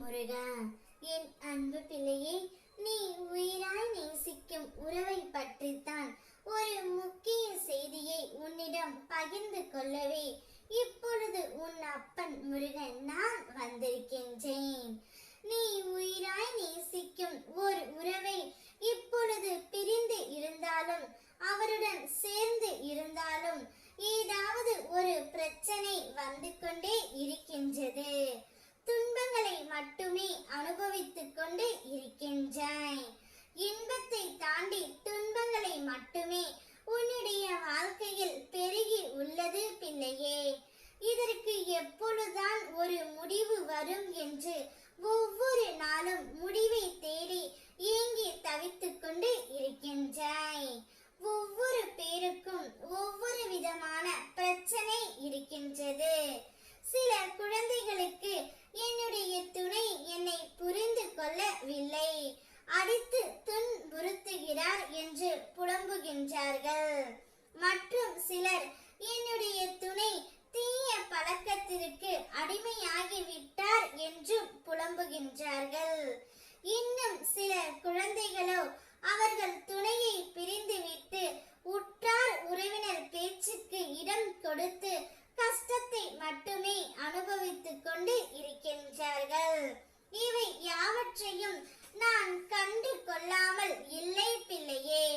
முருகா, என் அன்பு பிள்ளையே, நீ உயிராய் நேசிக்கும் உறவை பற்றித்தான் ஒரு முக்கிய செய்தியை உன்னிடம் பகிர்ந்து கொள்ளவே இப்பொழுது உன் அப்பன் முருகன் நான் வந்திருக்கின்றேன். நீ உயிராய் நேசிக்கும் ஒரு உறவை இப்பொழுது பிரிந்து இருந்தாலும் அவருடன் சேர்ந்து இருந்தாலும் ஏதாவது ஒரு பிரச்சனை வந்து கொண்டே இருக்கின்றது. துன்பங்களை மட்டுமே அனுபவித்துக் கொண்டு இருக்கின்றாய். இன்பத்தை தாண்டி துன்பங்களை மட்டுமே உன்னுடைய வாழ்க்கையில் பெருகி உள்ளது பிள்ளையே. இதற்கு எப்பொழுதுதான் ஒரு முடிவு வரும் என்று ஒவ்வொரு நாளும் முடிவை தேடி ஏங்கி தவித்துக் கொண்டு இருக்கின்றாய். ஒவ்வொரு பேருக்கும் ஒவ்வொரு விதமான பிரச்சனை இருக்கின்றது. சில குழந்தைகளுக்கு என்னுடைய துணை என்னை புரிந்து கொள்ளவில்லை, அடித்து துன்புறுத்துகிறார் என்று புலம்புகின்றார்கள். மற்றும் சிலர் என்னுடைய துணை தீய பழக்கத்திற்கு அடிமையாகிவிட்டார் என்றும் புலம்புகின்றார்கள். இன்னும் சில குழந்தைகளோ அவர்கள் துணையை பிரிந்துவிட்டு உற்றார் உறவினர் பேச்சுக்கு இடம் கொடுத்து கஷ்டத்தை மட்டுமே அனுபவித்துக் கொண்டு இருக்கின்றார்கள். இவை யாவற்றையும் நான் கண்டு கொள்ளாமல் இல்லை பிள்ளையே.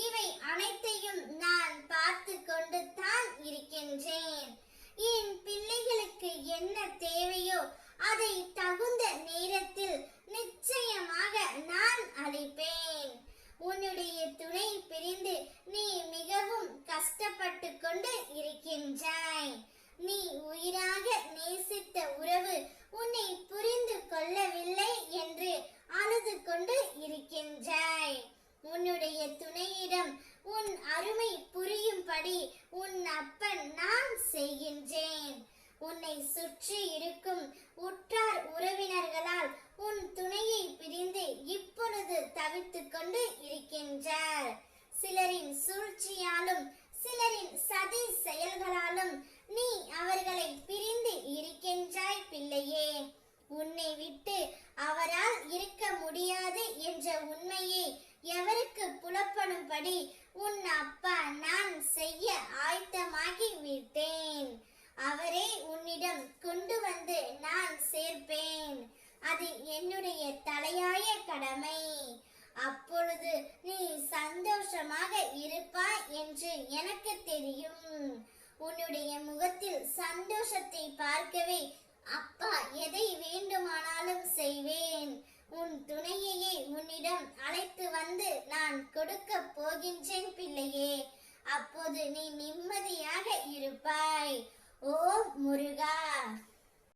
இவை அனைத்தையும் நான் பார்த்து கொண்டு தான் இருக்கின்றேன். என் பிள்ளைகளுக்கு என்ன தேவையோ அதை தகுந்த நேரத்தில் நிச்சயமாக நான் அளிப்பேன். உன்னுடைய துணை பிரிந்து நீ மிகவும் கஷ்டப்பட்டு கொண்டு இருக்கின்றாய். நீ உயிராக நேசித்த உறவு உன்னை புரிந்து கொள்ளவில்லை என்று அழுது கொண்டு இருக்கின்றாய். உன்னுடைய துணையிடம் உன் அருமை புரியும்படி உன் அப்பன் நான் செய்கின்றேன். உன்னை சுற்றி இருக்கும் உற்றார் உறவினர்களால் உன் துணையை பிரிந்து இப்பொழுது தவித்துக் கொண்டு இருக்கின்றார். சிலரின் சூழ்ச்சியாலும் சிலரின் சதி செயல்களாலும் நீ அவர்களை பிரிந்து இருக்கின்றாய் பிள்ளையே. உன்னை விட்டு அவரால் இருக்க முடியாது என்ற உண்மையை எவருக்கு புலப்படும்படி உன் அப்பா நான் செய்ய ஆயத்தமாகி விட்டேன். அவரே உன்னிடம் கொண்டு வந்து நான் சேர்ப்பேன். அது என்னுடைய தலையாய கடமை. அப்பொழுது நீ சந்தோஷமாக இருப்பாய் என்று எனக்கு தெரியும். உன்னுடைய முகத்தில் சந்தோஷத்தை பார்க்கவே அப்பா எதை வேண்டுமானாலும் செய்வேன். உன் துணையையே உன்னிடம் அழைத்து வந்து நான் கொடுக்க போகின்றேன் பிள்ளையே. அப்போது நீ நிம்மதியாக இருப்பாய். ஓம் முருகா.